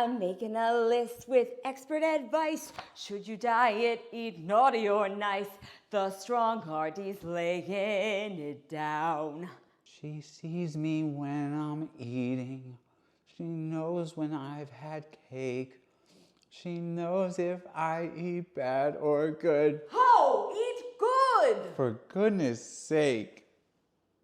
I'm making a list with expert advice. Should you diet, eat naughty or nice? The strong RD's laying it down. She sees me when I'm eating. She knows when I've had cake. She knows if I eat bad or good. Oh, eat good! For goodness sake.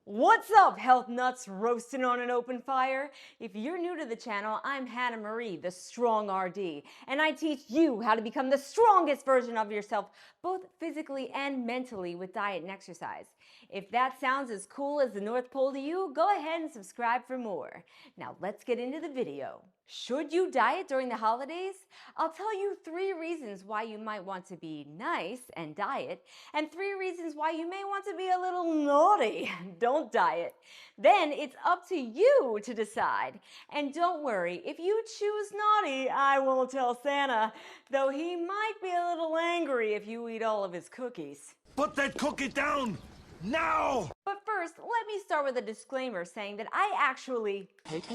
What's up, health nuts roasting on an open fire? If you're new to the channel, I'm Hannah Marie, the Strong RD, and I teach you how to become the strongest version of yourself, both physically and mentally with diet and exercise. If that sounds as cool as the North Pole to you, go ahead and subscribe for more. Now let's get into the video. Should you diet during the holidays? I'll tell you 3 reasons why you might want to be nice and diet, and 3 reasons why you may want to be a little naughty. Don't diet. Then it's up to you to decide. And don't worry, if you choose naughty, I won't tell Santa, though he might be a little angry if you eat all of his cookies. Put that cookie down! Now! But first, let me start with a disclaimer saying that I actually hate,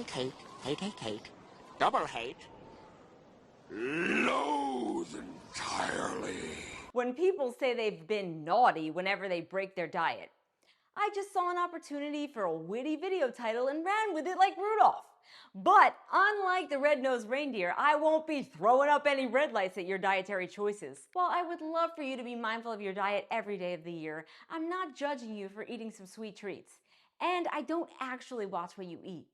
double hate. Loathe entirely. when people say they've been naughty whenever they break their diet. I just saw an opportunity for a witty video title and ran with it like Rudolph. But unlike the red-nosed reindeer, I won't be throwing up any red lights at your dietary choices. While I would love for you to be mindful of your diet every day of the year, I'm not judging you for eating some sweet treats. And I don't actually watch what you eat,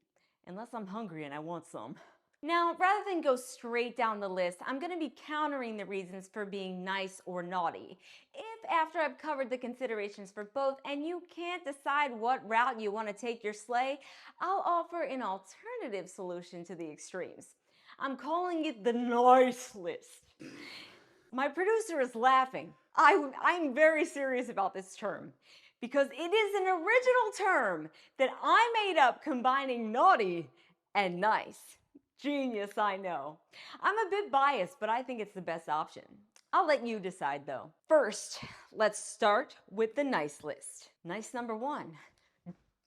unless I'm hungry and I want some. Now, rather than go straight down the list, I'm going to be countering the reasons for being nice or naughty. If after I've covered the considerations for both and you can't decide what route you want to take your sleigh, I'll offer an alternative solution to the extremes. I'm calling it the NAUICE list. My producer is laughing. I'm very serious about this term because it is an original term that I made up combining naughty and nice. Genius, I know. I'm a bit biased, but I think it's the best option. I'll let you decide though. First, let's start with the nice list. Nice number 1.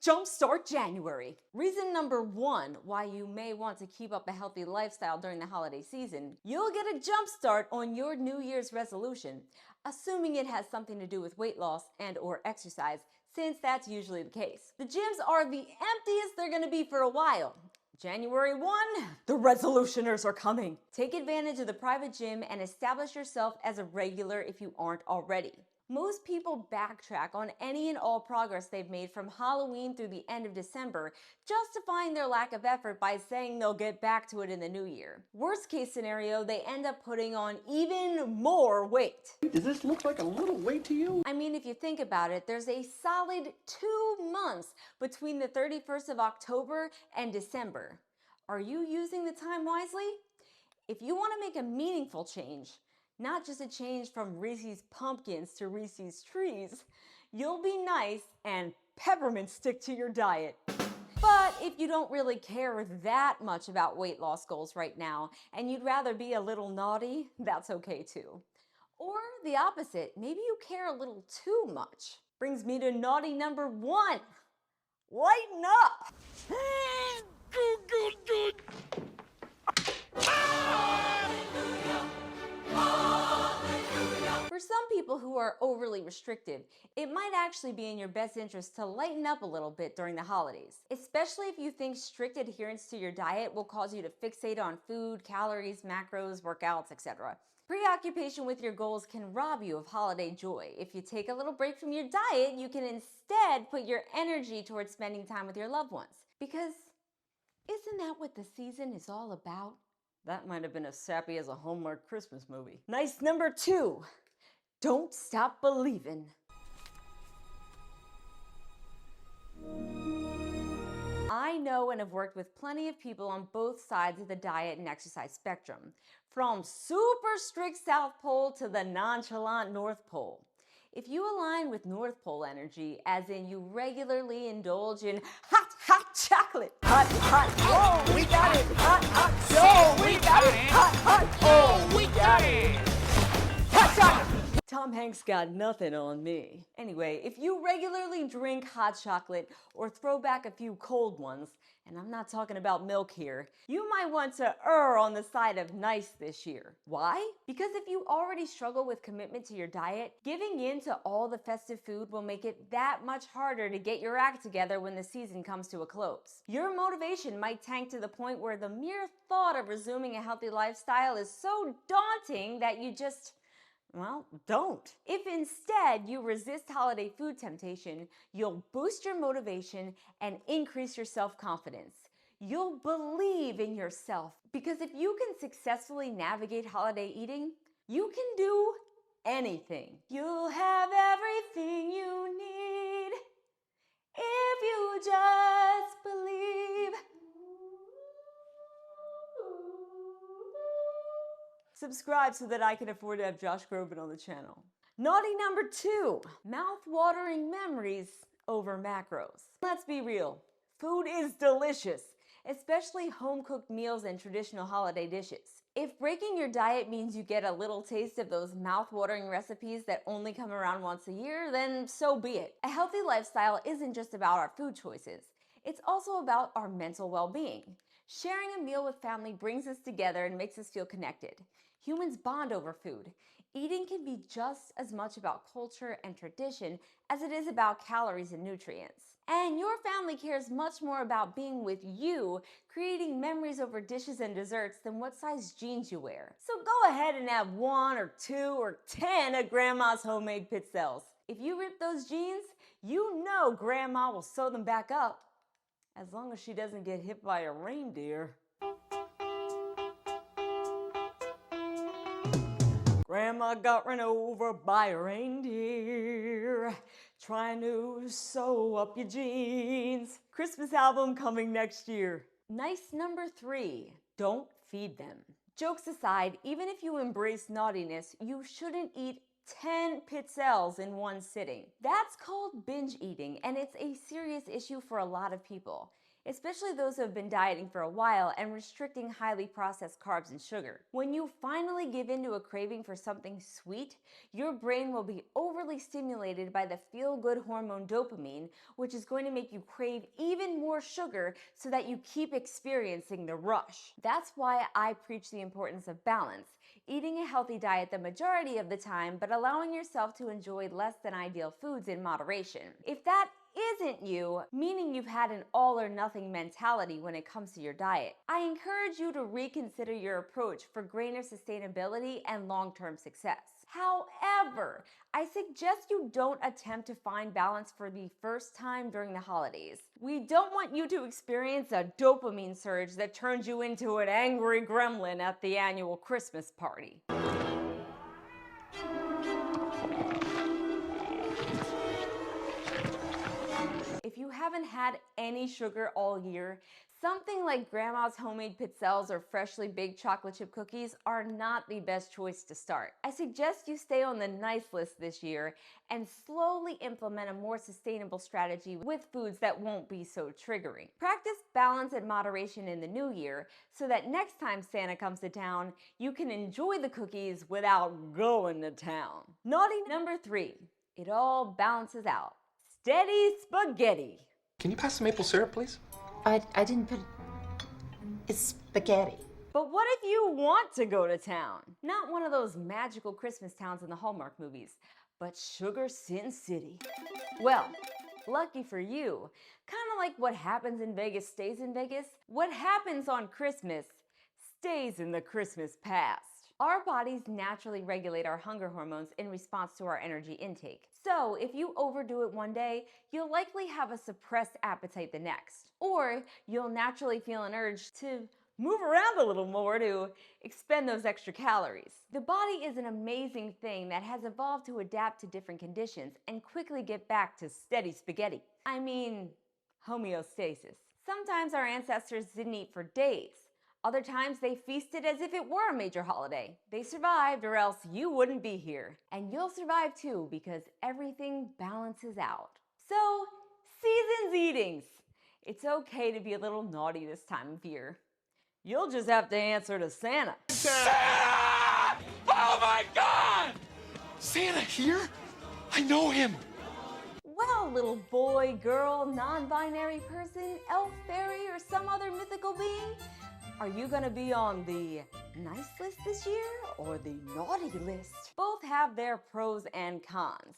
Jumpstart January. Reason number 1 why you may want to keep up a healthy lifestyle during the holiday season. You'll get a jump start on your New Year's resolution, assuming it has something to do with weight loss and or exercise, since that's usually the case. The gyms are the emptiest they're gonna be for a while. January 1, the resolutioners are coming. Take advantage of the private gym and establish yourself as a regular if you aren't already. Most people backtrack on any and all progress they've made from Halloween through the end of December, justifying their lack of effort by saying they'll get back to it in the new year. Worst case scenario, they end up putting on even more weight. Does this look like a little weight to you? I mean, if you think about it, there's a solid 2 months between the 31st of October and December. Are you using the time wisely? If you want to make a meaningful change, not just a change from Reese's Pumpkins to Reese's Trees, you'll be nice and peppermint stick to your diet. But if you don't really care that much about weight loss goals right now, and you'd rather be a little naughty, that's okay too. Or the opposite, maybe you care a little too much. Brings me to naughty number 1. Lighten up! Good. For some people who are overly restrictive, it might actually be in your best interest to lighten up a little bit during the holidays, especially if you think strict adherence to your diet will cause you to fixate on food, calories, macros, workouts, etc. Preoccupation with your goals can rob you of holiday joy. If you take a little break from your diet, you can instead put your energy towards spending time with your loved ones. Because isn't that what the season is all about? That might have been as sappy as a Hallmark Christmas movie. Nice number 2. Don't stop believing. I know and have worked with plenty of people on both sides of the diet and exercise spectrum, from super strict South Pole to the nonchalant North Pole. If you align with North Pole energy, as in you regularly indulge in hot chocolate, hot, oh, we got it, hot, oh, we got it, hot, oh, we got it, hot chocolate. Tom Hanks got nothing on me. Anyway, if you regularly drink hot chocolate or throw back a few cold ones, and I'm not talking about milk here, you might want to err on the side of nice this year. Why? Because if you already struggle with commitment to your diet, giving in to all the festive food will make it that much harder to get your act together when the season comes to a close. Your motivation might tank to the point where the mere thought of resuming a healthy lifestyle is so daunting that you just, well, don't. If instead you resist holiday food temptation, you'll boost your motivation and increase your self-confidence. You'll believe in yourself, because if you can successfully navigate holiday eating, you can do anything. You'll have everything you need if you just believe. Subscribe so that I can afford to have Josh Groban on the channel. Naughty number 2, mouth-watering memories over macros. Let's be real, food is delicious, especially home-cooked meals and traditional holiday dishes. If breaking your diet means you get a little taste of those mouth-watering recipes that only come around once a year, then so be it. A healthy lifestyle isn't just about our food choices. It's also about our mental well-being. Sharing a meal with family brings us together and makes us feel connected. Humans bond over food. Eating can be just as much about culture and tradition as it is about calories and nutrients. And your family cares much more about being with you, creating memories over dishes and desserts, than what size jeans you wear. So go ahead and have 1 or 2 or 10 of Grandma's homemade pizzelles. If you rip those jeans, you know Grandma will sew them back up, as long as she doesn't get hit by a reindeer. Grandma got run over by a reindeer trying to sew up your jeans. Christmas album coming next year. Nice number 3, don't feed them. Jokes aside, even if you embrace naughtiness, you shouldn't eat 10 pizzelles in one sitting. That's called binge eating, and it's a serious issue for a lot of people, especially those who have been dieting for a while and restricting highly processed carbs and sugar. When you finally give in to a craving for something sweet, your brain will be overly stimulated by the feel-good hormone dopamine, which is going to make you crave even more sugar so that you keep experiencing the rush. That's why I preach the importance of balance, eating a healthy diet the majority of the time, but allowing yourself to enjoy less than ideal foods in moderation. If that isn't you, meaning you've had an all or nothing mentality when it comes to your diet, I encourage you to reconsider your approach for greater sustainability and long-term success. However, I suggest you don't attempt to find balance for the first time during the holidays. We don't want you to experience a dopamine surge that turns you into an angry gremlin at the annual Christmas party. If you haven't had any sugar all year, something like Grandma's homemade pizzelles or freshly baked chocolate chip cookies are not the best choice to start. I suggest you stay on the nice list this year and slowly implement a more sustainable strategy with foods that won't be so triggering. Practice balance and moderation in the new year so that next time Santa comes to town, you can enjoy the cookies without going to town. Naughty number 3, it all balances out. Steady spaghetti. Can you pass the maple syrup, please? I didn't put... It's spaghetti. But what if you want to go to town? Not one of those magical Christmas towns in the Hallmark movies, but Sugar Sin City. Well, lucky for you, kind of like what happens in Vegas stays in Vegas, what happens on Christmas stays in the Christmas past. Our bodies naturally regulate our hunger hormones in response to our energy intake. So if you overdo it one day, you'll likely have a suppressed appetite the next. Or you'll naturally feel an urge to move around a little more to expend those extra calories. The body is an amazing thing that has evolved to adapt to different conditions and quickly get back to steady spaghetti. I mean, homeostasis. Sometimes our ancestors didn't eat for days. Other times they feasted as if it were a major holiday. They survived, or else you wouldn't be here. And you'll survive too, because everything balances out. So, season's eatings. It's okay to be a little naughty this time of year. You'll just have to answer to Santa. Santa! Oh my God! Santa here? I know him. Well, little boy, girl, non-binary person, elf, fairy, or some other mythical being? Are you gonna be on the nice list this year or the naughty list? Both have their pros and cons.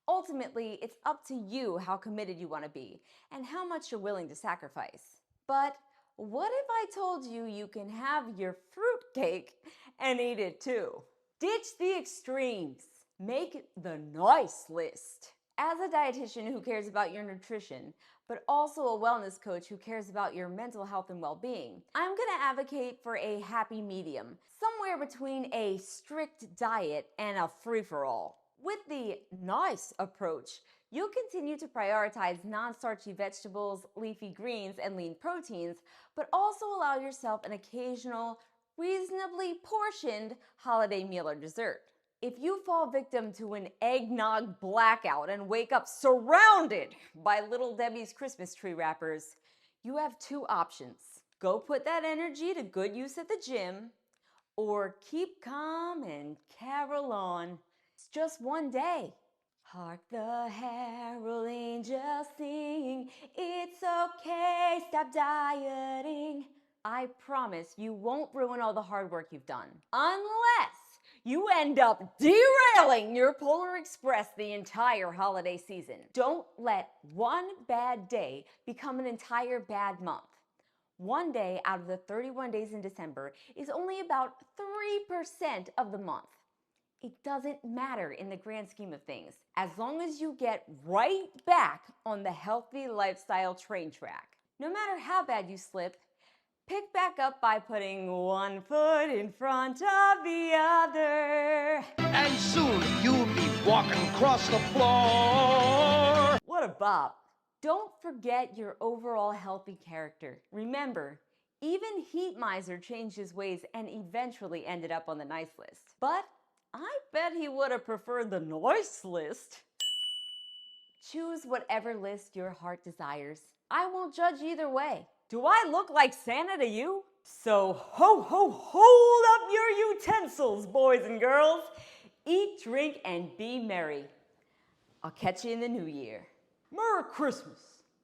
Ultimately, it's up to you how committed you want to be and how much you're willing to sacrifice. But what if I told you you can have your fruitcake and eat it too? Ditch the extremes. Make the nice list. As a dietitian who cares about your nutrition, but also a wellness coach who cares about your mental health and well-being, I'm going to advocate for a happy medium, somewhere between a strict diet and a free-for-all. With the NAUICE approach, you'll continue to prioritize non-starchy vegetables, leafy greens, and lean proteins, but also allow yourself an occasional, reasonably portioned holiday meal or dessert. If you fall victim to an eggnog blackout and wake up surrounded by Little Debbie's Christmas tree wrappers, you have two options. Go put that energy to good use at the gym, or keep calm and carol on. It's just one day. Hark the herald angels sing, it's okay, stop dieting. I promise you won't ruin all the hard work you've done, unless you end up derailing your Polar Express the entire holiday season. Don't let one bad day become an entire bad month. One day out of the 31 days in December is only about 3% of the month. It doesn't matter in the grand scheme of things, as long as you get right back on the healthy lifestyle train track. No matter how bad you slip, pick back up by putting one foot in front of the other. And soon you'll be walking across the floor. What a bop. Don't forget your overall healthy character. Remember, even Heat Miser changed his ways and eventually ended up on the nice list. But I bet he would have preferred the nice list. Choose whatever list your heart desires. I won't judge either way. Do I look like Santa to you? So hold up your utensils, boys and girls. Eat, drink, and be merry. I'll catch you in the new year. Merry Christmas.